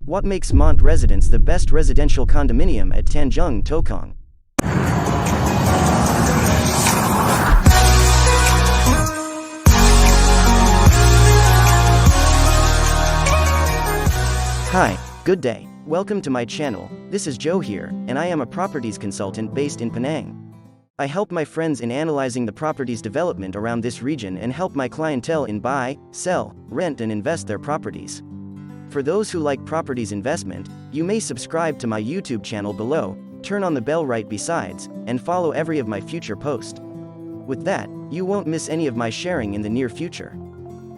What makes Mont Residence the best residential condominium at Tanjung Tokong? Hi, good day. Welcome to my channel. This is Joe here, and I am a properties consultant based in Penang. I help my friends in analyzing the properties development around this region and help my clientele in buy, sell, rent and invest their properties. For those who like properties investment, you may subscribe to my YouTube channel below, turn on the bell right besides, and follow every of my future posts. With that, you won't miss any of my sharing in the near future.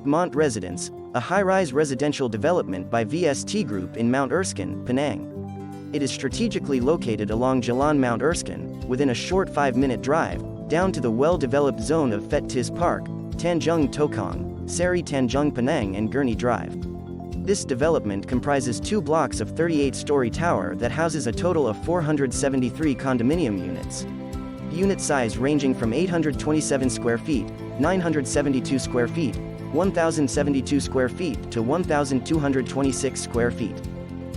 Mont Residence, a high-rise residential development by VST Group in Mount Erskine, Penang. It is strategically located along Jalan Mount Erskine, within a short 5-minute drive, down to the well-developed zone of Fettes Park, Tanjung Tokong, Seri Tanjung Penang and Gurney Drive. This development comprises 2 blocks of 38-story tower that houses a total of 473 condominium units. Unit size ranging from 827 square feet, 972 square feet, 1,072 square feet to 1,226 square feet.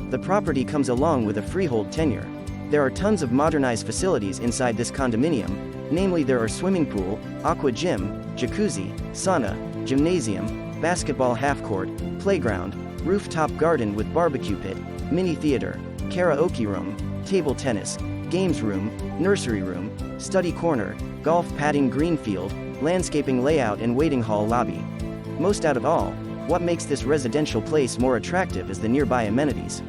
The property comes along with a freehold tenure. There are tons of modernized facilities inside this condominium, namely there are swimming pool, aqua gym, jacuzzi, sauna, gymnasium, basketball half-court, playground, rooftop garden with barbecue pit, mini theater, karaoke room, table tennis, games room, nursery room, study corner, golf padding green field, landscaping layout and waiting hall lobby. Most out of all, what makes this residential place more attractive is the nearby amenities.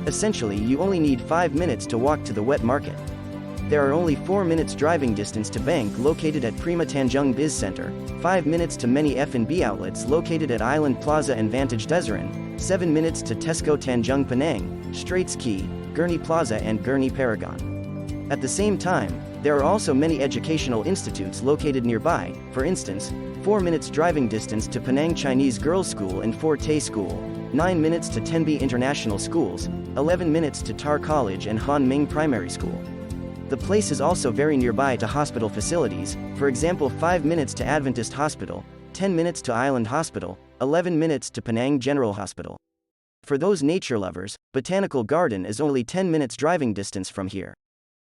Essentially, you only need 5 minutes to walk to the wet market. There are only 4 minutes driving distance to bank located at Prima Tanjung Biz Center, 5 minutes to many F&B outlets located at Island Plaza and Vantage Deseren, 7 minutes to Tesco Tanjung Penang, Straits Quay, Gurney Plaza and Gurney Paragon. At the same time, there are also many educational institutes located nearby, for instance, 4 minutes driving distance to Penang Chinese Girls' School and Forte School, 9 minutes to Tenby International Schools, 11 minutes to Tar College and Han Ming Primary School. The place is also very nearby to hospital facilities, for example 5 minutes to Adventist Hospital, 10 minutes to Island Hospital, 11 minutes to Penang General Hospital. For those nature lovers, Botanical Garden is only 10 minutes driving distance from here.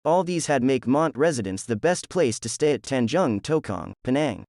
All these had make Mont Residence the best place to stay at Tanjung Tokong, Penang.